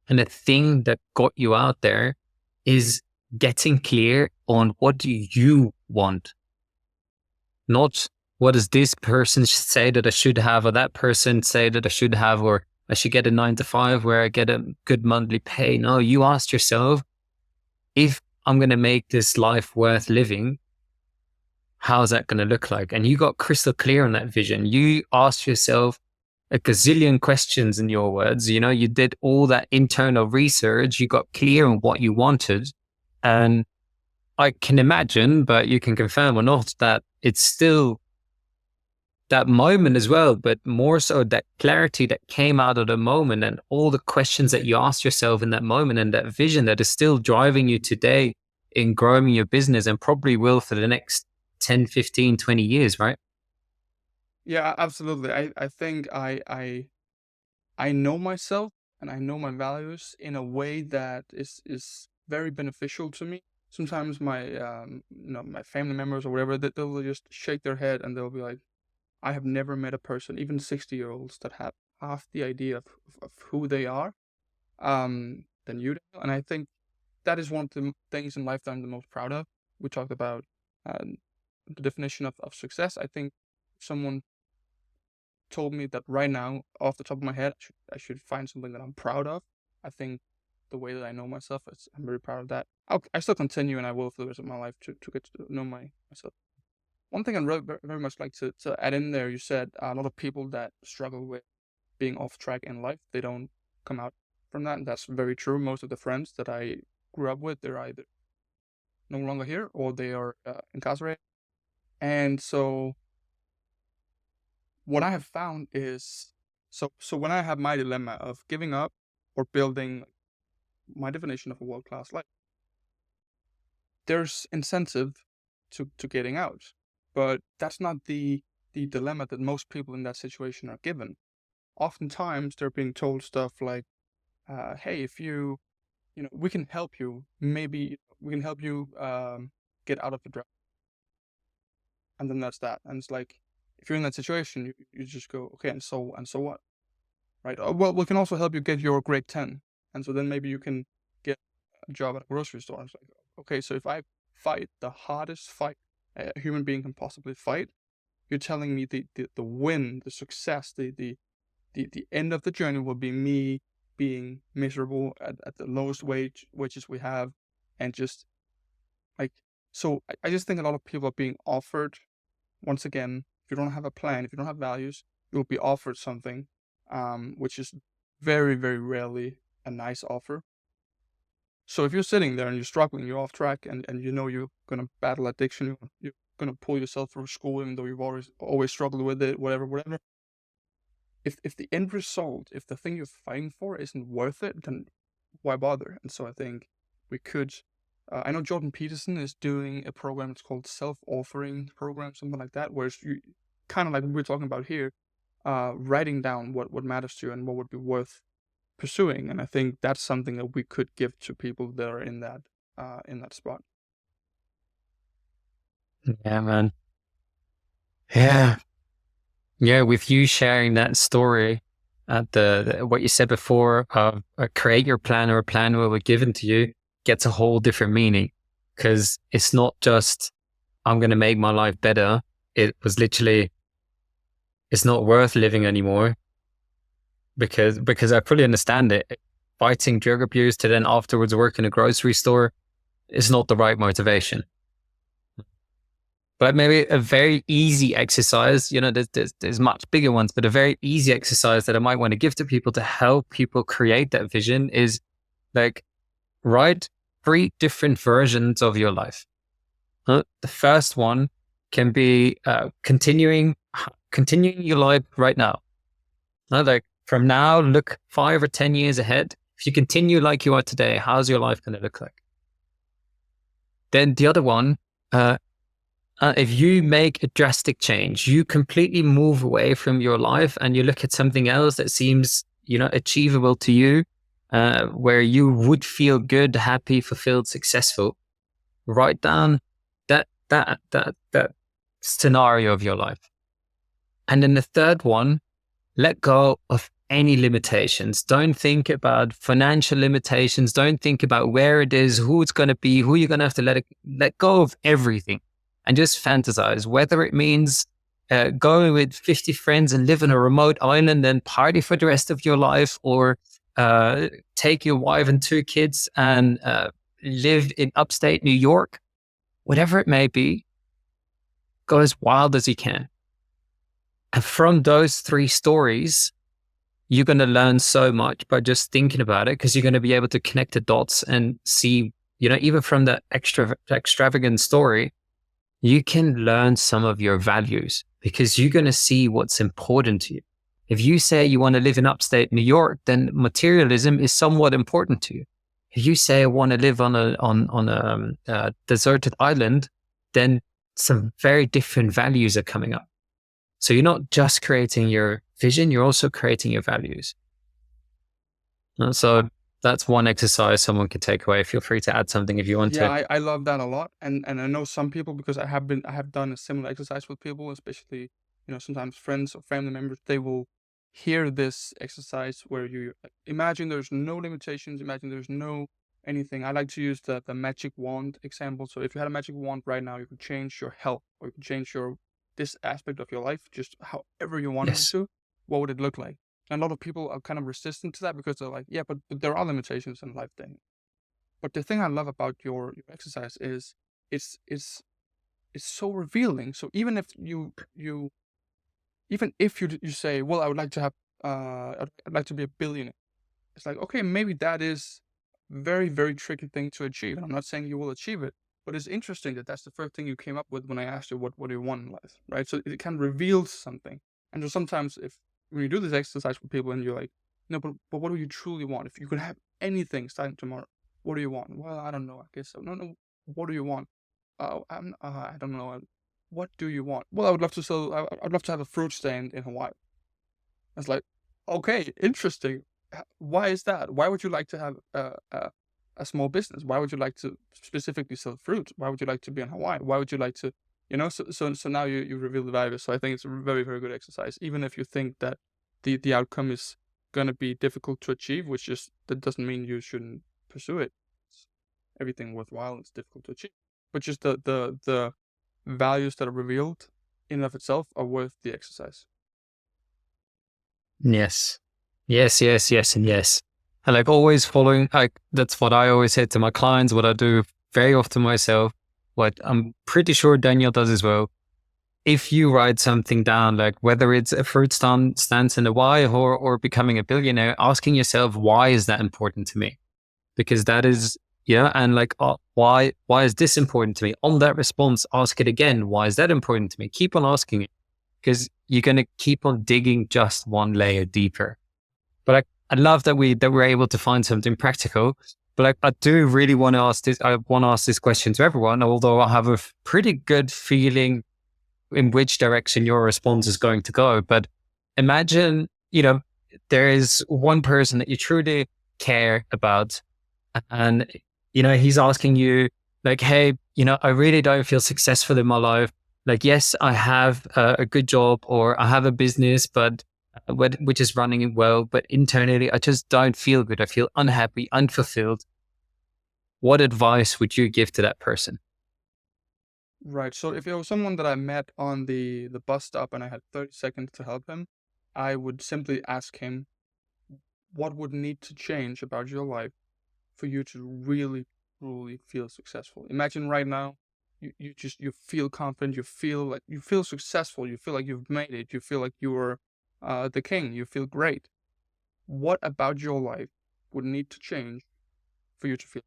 and the thing that got you out there is getting clear on what do you want, not what does this person say that I should have, or that person say that I should have, or I should get a 9 to 5 where I get a good monthly pay. No, you asked yourself, if I'm going to make this life worth living, how's that going to look like? And you got crystal clear on that vision. You asked yourself a gazillion questions, in your words. You did all that internal research. You got clear on what you wanted. And I can imagine, but you can confirm or not, that it's still that moment as well, but more so that clarity that came out of the moment and all the questions that you asked yourself in that moment and that vision that is still driving you today in growing your business, and probably will for the next 10, 15, 20 years, right? Yeah, absolutely. I think I know myself and I know my values in a way that is very beneficial to me. Sometimes my family members or whatever, they'll just shake their head and they'll be like, I have never met a person, even 60-year-olds, that have half the idea of who they are than you do. And I think that is one of the things in life that I'm the most proud of. We talked about the definition of success. I think someone told me that right now, off the top of my head, I should find something that I'm proud of. I think the way that I know myself, I'm very proud of that. I still continue, and I will for the rest of my life to get to know myself. One thing I'd very much like to add in there, you said a lot of people that struggle with being off track in life, they don't come out from that. And that's very true. Most of the friends that I grew up with, they're either no longer here or they are incarcerated. And so what I have found is, so when I have my dilemma of giving up or building my definition of a world-class life, there's incentive to getting out. But that's not the dilemma that most people in that situation are given. Oftentimes they're being told stuff like, hey, if we can help you, maybe we can help you get out of the drought. And then that's that. And it's like, if you're in that situation, you just go, okay, and so what? Right? Well, we can also help you get your grade 10. And so then maybe you can get a job at a grocery store. It's like, okay, so if I fight the hardest fight a human being can possibly fight, you're telling me the win, the success, the end of the journey will be me being miserable at the lowest wages we have, and just like, so I just think a lot of people are being offered, once again, if you don't have a plan, if you don't have values, you'll be offered something, which is very, very rarely a nice offer. So if you're sitting there and you're struggling, you're off track, and you know you're gonna battle addiction, you're gonna pull yourself through school, even though you've always struggled with it, whatever. If the end result, if the thing you're fighting for isn't worth it, then why bother? And so I think we could. I know Jordan Peterson is doing a program. It's called self-authoring program, something like that, where it's you kind of like what we're talking about here, writing down what matters to you and what would be worth pursuing. And I think that's something that we could give to people that are in that spot. Yeah, man. Yeah. Yeah, with you sharing that story at what you said before of create your plan, or a plan will be given to you, gets a whole different meaning, because it's not just I'm going to make my life better. It was literally, it's not worth living anymore, because I fully understand it. Fighting drug abuse to then afterwards work in a grocery store is not the right motivation. But maybe a very easy exercise, there's much bigger ones, but a very easy exercise that I might want to give to people to help people create that vision is like, write 3 different versions of your life. The first one can be continuing your life right now. Like from now, look 5 or 10 years ahead. If you continue like you are today, how's your life going to look like? Then the other one, if you make a drastic change, you completely move away from your life and you look at something else that seems, achievable to you, where you would feel good, happy, fulfilled, successful. Write down that scenario of your life. And then the third one, let go of any limitations. Don't think about financial limitations. Don't think about where it is, who it's going to be, who you're going to have to let go of everything and just fantasize, whether it means going with 50 friends and live on a remote island and party for the rest of your life, or take your wife and 2 kids and live in upstate New York. Whatever it may be, go as wild as you can. And from those 3 stories, you're going to learn so much by just thinking about it, because you're going to be able to connect the dots and see, even from the extravagant story, you can learn some of your values, because you're going to see what's important to you. If you say you want to live in upstate New York, then materialism is somewhat important to you. If you say I want to live on a deserted island, then some very different values are coming up. So you're not just creating your vision, you're also creating your values. So that's one exercise someone can take away. Feel free to add something if you want Yeah, to. I love that a lot. And I know some people, because I have done a similar exercise with people, especially, sometimes friends or family members, they will hear this exercise where you imagine there's no limitations, imagine there's no anything. I like to use the magic wand example. So if you had a magic wand right now, you could change your health, or you could change this aspect of your life just however you wanted it Yes. to. What would it look like? And a lot of people are kind of resistant to that, because they're like, yeah, but there are limitations in life then. But the thing I love about your exercise is it's so revealing. So even if you say, well, I would like to have I'd like to be a billionaire. It's like, okay, maybe that is very, very tricky thing to achieve. And I'm not saying you will achieve it, but it's interesting that that's the first thing you came up with when I asked you what do you want in life, right? So it kind of reveals something. And so sometimes when you do this exercise with people and you're like, no, but what do you truly want? If you could have anything starting tomorrow, what do you want? Well, I don't know. I guess so. No. What do you want? I don't know. What do you want? Well, I would love to sell. I'd love to have a fruit stand in Hawaii. It's like, okay, interesting. Why is that? Why would you like to have a small business? Why would you like to specifically sell fruit? Why would you like to be in Hawaii? Why would you like to, so now you reveal the value. So I think it's a very, very good exercise, even if you think that the outcome is gonna be difficult to achieve, which just that doesn't mean you shouldn't pursue it. Everything worthwhile is difficult to achieve, but just the values that are revealed in and of itself are worth the exercise. Yes. Yes, and yes. And like always following, like that's what I always say to my clients, what I do very often myself, what I'm pretty sure Daniel does as well. If you write something down, like whether it's a fruit stance in a why, or becoming a billionaire, asking yourself, why is that important to me? Because that is, and like, why is this important to me? On that response, ask it again. Why is that important to me? Keep on asking it, because you're going to keep on digging just one layer deeper. But I love that we're able to find something practical. But I do really want to ask this. I want to ask this question to everyone, although I have a pretty good feeling in which direction your response is going to go. But imagine, there is one person that you truly care about, and he's asking you like, hey, I really don't feel successful in my life. Like, yes, I have a good job, or I have a business, but which is running well, but internally I just don't feel good. I feel unhappy, unfulfilled. What advice would you give to that person? Right. So if it was someone that I met on the bus stop and I had 30 seconds to help him, I would simply ask him what would need to change about your life for you to really, truly feel successful. Imagine right now you feel confident, you feel successful, you feel like you've made it, you feel like you're the king, you feel great. What about your life would need to change for you to feel?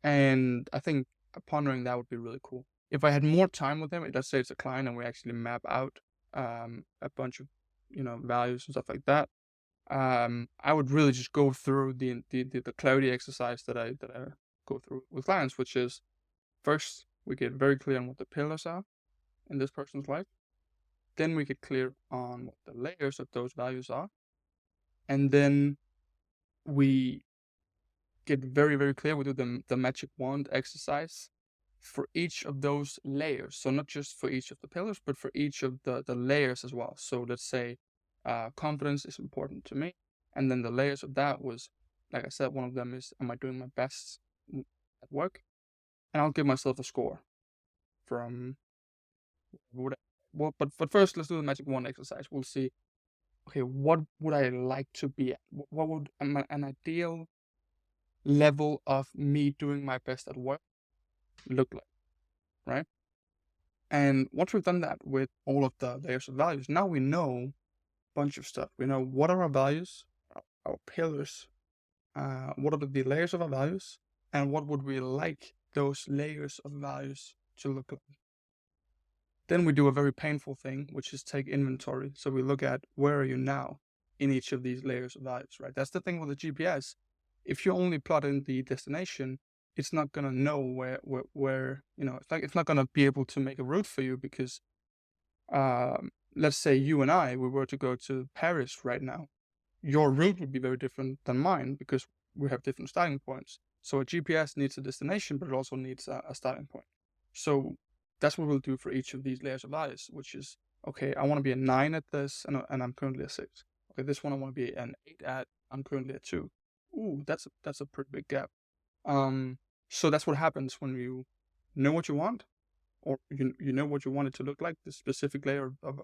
And I think pondering that would be really cool. If I had more time with him, let's say it's a client and we actually map out a bunch of values and stuff like that. I would really just go through the clarity exercise that I go through with clients, which is first we get very clear on what the pillars are in this person's life. Then we get clear on what the layers of those values are, and then we get very, very clear. We do the magic wand exercise for each of those layers. So not just for each of the pillars, but for each of the layers as well. So let's say confidence is important to me. And then the layers of that was, like I said, one of them is, am I doing my best at work? And I'll give myself a score from whatever. Well, but first, let's do the magic wand exercise. We'll see, okay, what would I like to be at? What would an ideal level of me doing my best at work look like, right? And once we've done that with all of the layers of values, now we know a bunch of stuff. We know what are our values, our pillars, what are the layers of our values, and what would we like those layers of values to look like. Then we do a very painful thing, which is take inventory. So we look at where are you now in each of these layers of values, right? That's the thing with the GPS. If you only plot in the destination, it's not gonna know where it's not gonna be able to make a route for you because let's say you and I we were to go to Paris right now. Your route would be very different than mine because we have different starting points. So a GPS needs a destination, but it also needs a starting point. So that's what we'll do for each of these layers of values, which is, okay, I want to be a 9 at this, and I'm currently a 6. Okay, this one I want to be an 8 at, I'm currently a 2. Ooh, that's a pretty big gap. So that's what happens when you know what you want, or you know what you want it to look like, the specific layer of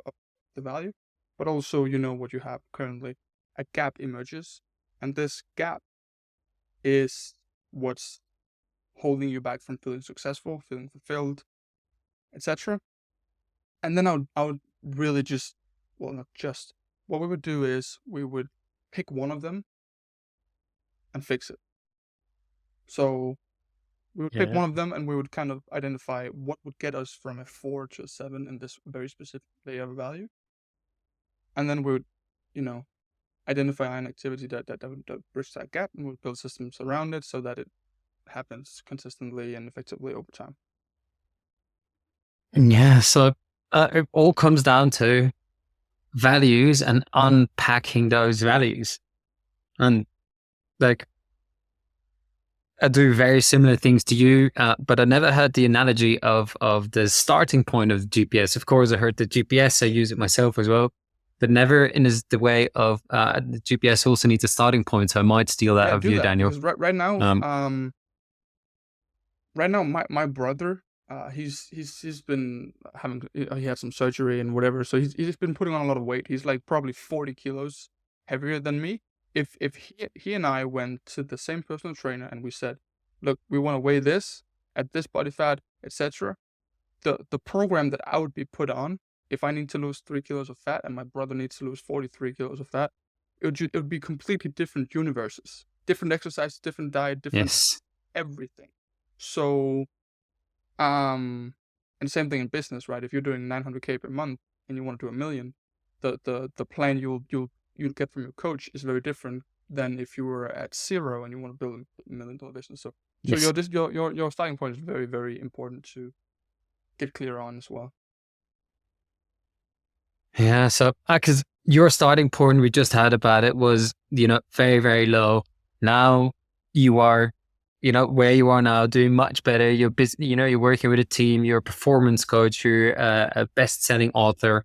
the value, but also you know what you have currently. A gap emerges, and this gap is what's holding you back from feeling successful, feeling fulfilled, etc. And then I would really just, well, not just, what we would do is we would pick one of them and fix it. So we would pick one of them and we would kind of identify what would get us from a 4 to a 7 in this very specific layer of value. And then we would, identify an activity that bridges that gap, and we'll build systems around it so that it happens consistently and effectively over time. Yeah, so it all comes down to values and unpacking those values. And like, I do very similar things to you, but I never heard the analogy of the starting point of GPS. Of course, I heard the GPS. I use it myself as well, but never in the way of the GPS also needs a starting point. So I might steal that of you, Daniel. Because right now, my brother, he's been he had some surgery and whatever, so he's been putting on a lot of weight. He's like probably 40 kilos heavier than me. If he and I went to the same personal trainer and we said, look, we want to weigh this at this body fat, etc., the program that I would be put on, if I need to lose 3 kilos of fat and my brother needs to lose 43 kilos of fat, it would be completely different universes, different exercise, different diet, different everything. So, and same thing in business, right? If you're doing 900K per month and you want to do 1 million, the plan you'll get from your coach is very different than if you were at 0 and you want to build $1 million business. So your starting point is very, very important to get clear on as well. Yeah, so because your starting point we just had about it was very, very low. Now you are where you are now, doing much better. You're busy, you're working with a team, you're a performance coach, you're a best-selling author.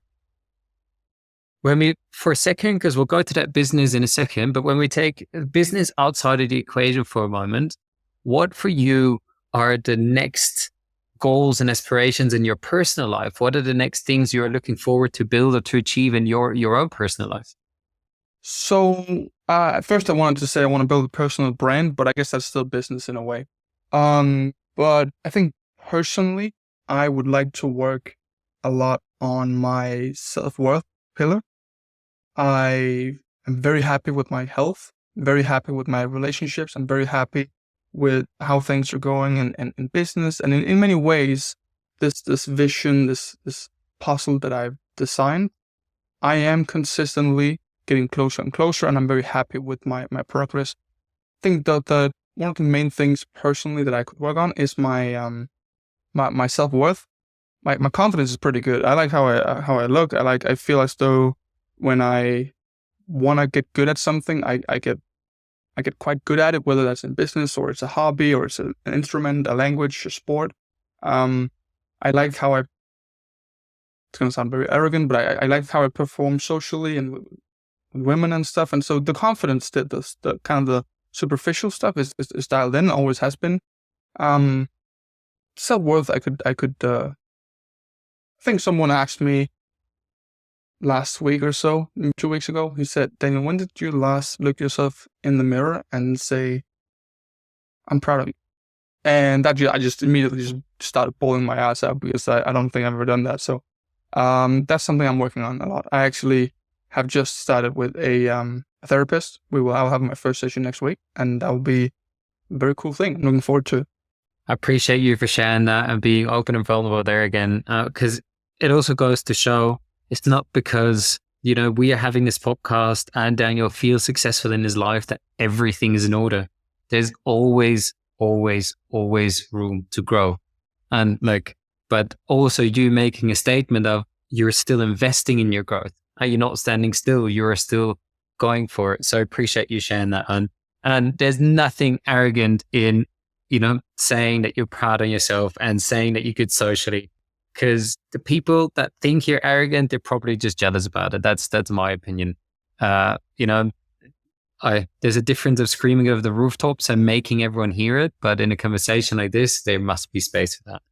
For a second, because we'll go to that business in a second, but when we take business outside of the equation for a moment, what for you are the next goals and aspirations in your personal life? What are the next things you're looking forward to build or to achieve in your own personal life? So at first I wanted to say I want to build a personal brand, but I guess that's still business in a way. But I think personally, I would like to work a lot on my self-worth pillar. I am very happy with my health, very happy with my relationships. I'm very happy with how things are going in business. And in many ways, this vision, this puzzle that I've designed, I am consistently getting closer and closer, and I'm very happy with my progress. I think that one of the main things personally that I could work on is my self-worth. My confidence is pretty good. I like how I look. I feel as though when I want to get good at something, I get quite good at it, whether that's in business or it's a hobby or it's an instrument, a language, a sport. I like how it's going to sound very arrogant, but I like how I perform socially and with women and stuff. And so the confidence, the kind of the superficial stuff is dialed in, always has been. Self-worth, I think someone asked me last week or so, 2 weeks ago, he said, Daniel, when did you last look yourself in the mirror and say, I'm proud of you? And that I just immediately just started pulling my ass out because I don't think I've ever done that. So that's something I'm working on a lot. I actually have just started with a therapist. I'll have my first session next week, and that will be a very cool thing. I'm looking forward to it. I appreciate you for sharing that and being open and vulnerable there again, because it also goes to show it's not because, we are having this podcast and Daniel feels successful in his life that everything is in order. There's always, always, always room to grow. And but also you making a statement of you're still investing in your growth and you're not standing still. You're still going for it. So I appreciate you sharing that. And there's nothing arrogant in, saying that you're proud of yourself and saying that you're good socially, because the people that think you're arrogant, they're probably just jealous about it. That's my opinion. There's a difference of screaming over the rooftops and making everyone hear it. But in a conversation like this, there must be space for that.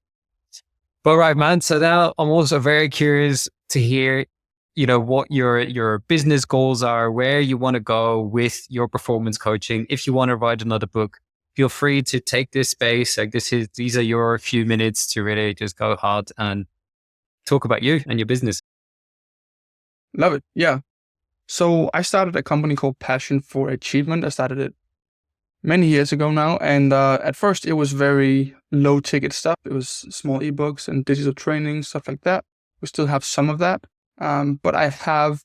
But right, man. So now I'm also very curious to hear, what your business goals are, where you want to go with your performance coaching. If you want to write another book, feel free to take this space. These are your few minutes to really just go hard and talk about you and your business. Love it. Yeah. So I started a company called Passion for Achievement. I started it many years ago now. And at first it was very low ticket stuff. It was small ebooks and digital training, stuff like that. We still have some of that. But I have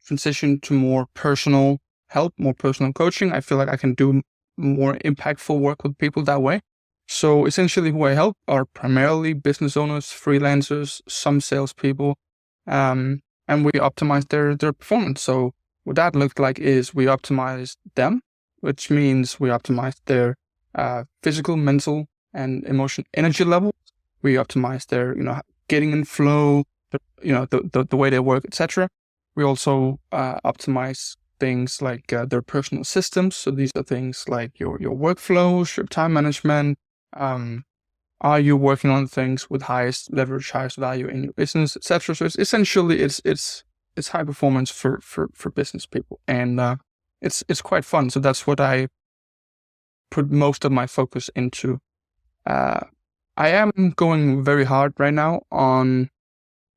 transitioned to more personal help, more personal coaching. I feel like I can do more impactful work with people that way. So essentially who I help are primarily business owners, freelancers, some salespeople, and we optimize their performance. So what that looked like is we optimize them, which means we optimize their physical, mental, and emotional energy level. We optimize their, getting in flow, the way they work, etc. We also optimize things like their personal systems. So these are things like your workflows, your time management. Are you working on things with highest leverage, highest value in your business, etc. So it's essentially it's high performance for business people, and it's quite fun. So that's what I put most of my focus into. I am going very hard right now on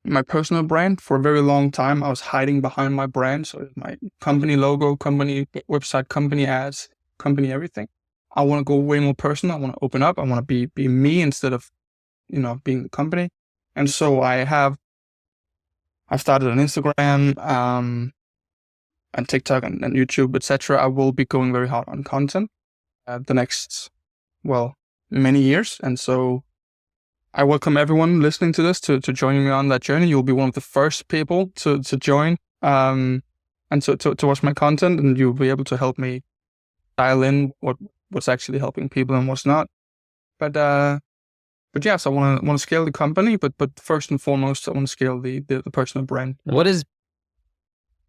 my personal brand. For a very long time, I was hiding behind my brand. So my company logo, company website, company ads, company everything. I want to go way more personal. I want to open up. I want to be me instead of, being the company. And so I've started an Instagram, and TikTok and YouTube, etc. I will be going very hard on content the next, many years. And so I welcome everyone listening to this to join me on that journey. You'll be one of the first people to join and to watch my content, and you'll be able to help me dial in what's actually helping people and what's not. But yes, I want to scale the company, but first and foremost, I want to scale the personal brand. What is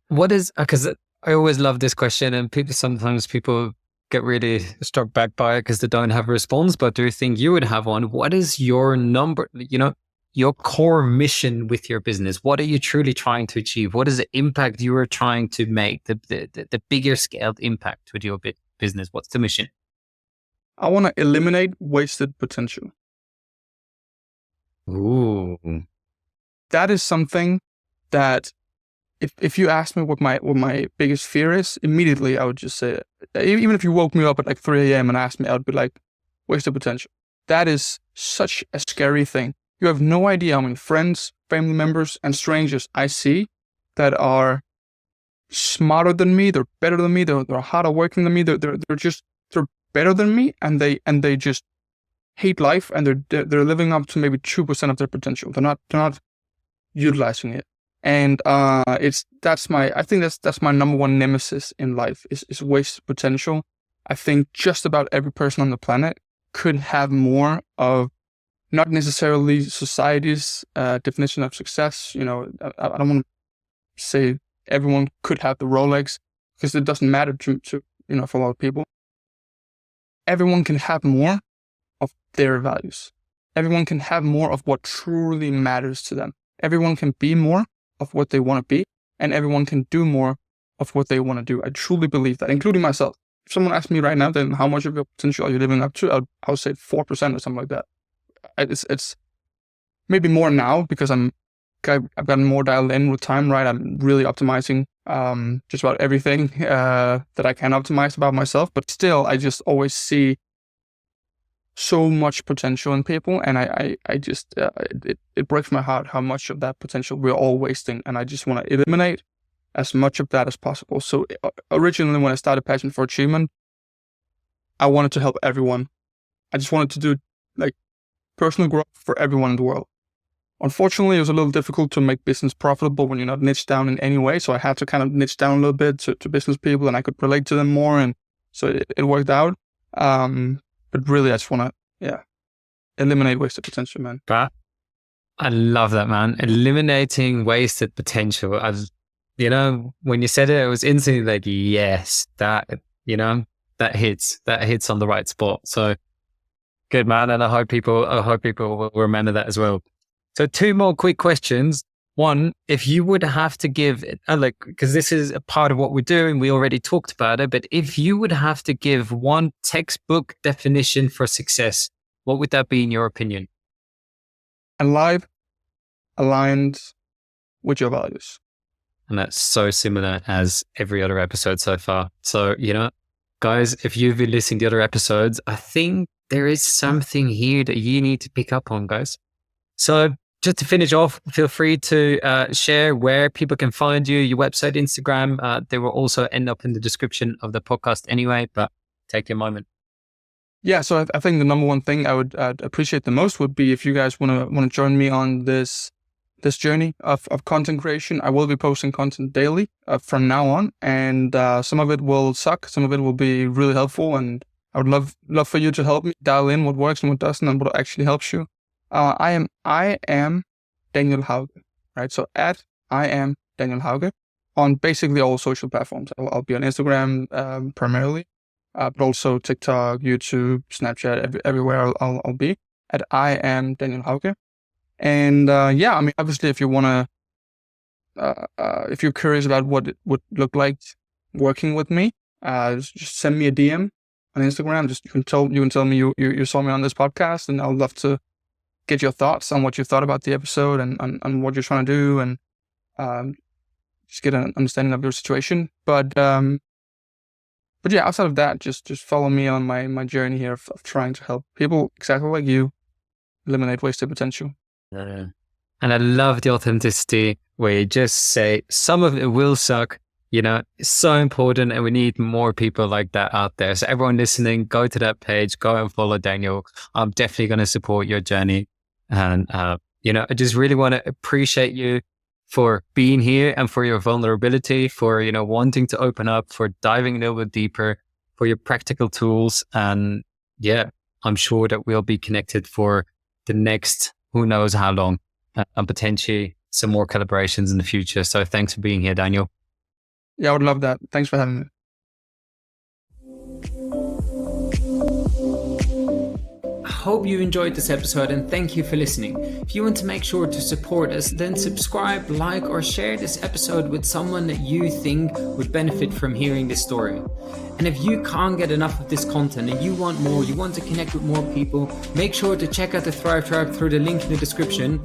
because I always love this question, and sometimes people get really struck back by it because they don't have a response, but do you think you would have one? What is your your core mission with your business? What are you truly trying to achieve? What is the impact you are trying to make, the bigger scaled impact with your business? What's the mission? I want to eliminate wasted potential. Ooh. That is something that if you ask me what my biggest fear is, immediately I would just say it. Even if you woke me up at like 3 a.m. and asked me, I would be like, wasted potential. That is such a scary thing. You have no idea how many friends, family members, and strangers I see that are smarter than me, they're better than me, they're harder working than me, they're better than me, and they just hate life, and they're living up to maybe 2% of their potential. They're not utilizing it. And I think that's my number one nemesis in life is wasted potential. I think just about every person on the planet could have more of, not necessarily society's definition of success. I don't want to say everyone could have the Rolex, because it doesn't matter to for a lot of people. Everyone can have more of their values. Everyone can have more of what truly matters to them. Everyone can be more of what they want to be, and everyone can do more of what they want to do. I truly believe that, including myself. If someone asked me right now, then how much of your potential are you living up to? I would say 4% or something like that. It's maybe more now because I've gotten more dialed in with time, right? I'm really optimizing just about everything that I can optimize about myself, but still, I just always see so much potential in people, and I just it breaks my heart how much of that potential we're all wasting, and I just want to eliminate as much of that as possible. So originally, when I started Passion for Achievement, I wanted to help everyone. I just wanted to do like personal growth for everyone in the world. Unfortunately, it was a little difficult to make business profitable when you're not niched down in any way. So I had to kind of niche down a little bit to business people, and I could relate to them more, and so it worked out. But really, I just want to, eliminate wasted potential, man. But I love that, man. Eliminating wasted potential. When you said it, it was instantly like, yes, that hits on the right spot. So good, man. And I hope people will remember that as well. So 2 more quick questions. One, if you would have to give, because this is a part of what we're doing, we already talked about it, but if you would have to give one textbook definition for success, what would that be in your opinion? Alive, aligned with your values. And that's so similar as every other episode so far. So, guys, if you've been listening to other episodes, I think there is something here that you need to pick up on, guys. So just to finish off, feel free to share where people can find you, your website, Instagram. They will also end up in the description of the podcast anyway, but take your moment. Yeah, so I think the number one thing I'd appreciate the most would be if you guys want to join me on this journey of content creation. I will be posting content daily from now on, and some of it will suck, some of it will be really helpful, and I would love for you to help me dial in what works and what doesn't, and what actually helps you. I am Daniel Hauge, right? So at I am Daniel Hauge on basically all social platforms. I'll be on Instagram primarily, but also TikTok, YouTube, Snapchat, everywhere I'll be at I am Daniel Hauge. And obviously, if you want to, if you're curious about what it would look like working with me, just send me a DM on Instagram. Just you can tell me you saw me on this podcast, and I'd love to get your thoughts on what you thought about the episode and what you're trying to do, and just get an understanding of your situation. But yeah, outside of that, just follow me on my journey here of trying to help people exactly like you eliminate wasted potential. And I love the authenticity where you just say some of it will suck. It's so important, and we need more people like that out there. So everyone listening, go to that page, go and follow Daniel. I'm definitely going to support your journey. And, I just really want to appreciate you for being here and for your vulnerability, for, wanting to open up, for diving a little bit deeper, for your practical tools. And yeah, I'm sure that we'll be connected for the next, who knows how long, and potentially some more collaborations in the future. So thanks for being here, Daniel. Yeah, I would love that. Thanks for having me. hope you enjoyed this episode and thank you for listening. If you want to make sure to support us, then subscribe, like, or share this episode with someone that you think would benefit from hearing this story. And if you can't get enough of this content and you want more, you want to connect with more people, make sure to check out the Thrive Tribe through the link in the description.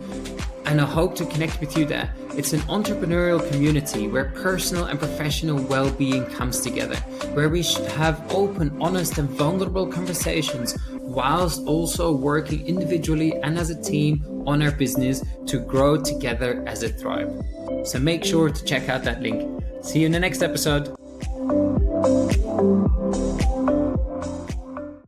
And I hope to connect with you there. It's an entrepreneurial community where personal and professional well-being comes together, where we should have open, honest, and vulnerable conversations whilst also working individually and as a team on our business to grow together as a tribe. So make sure to check out that link. See you in the next episode.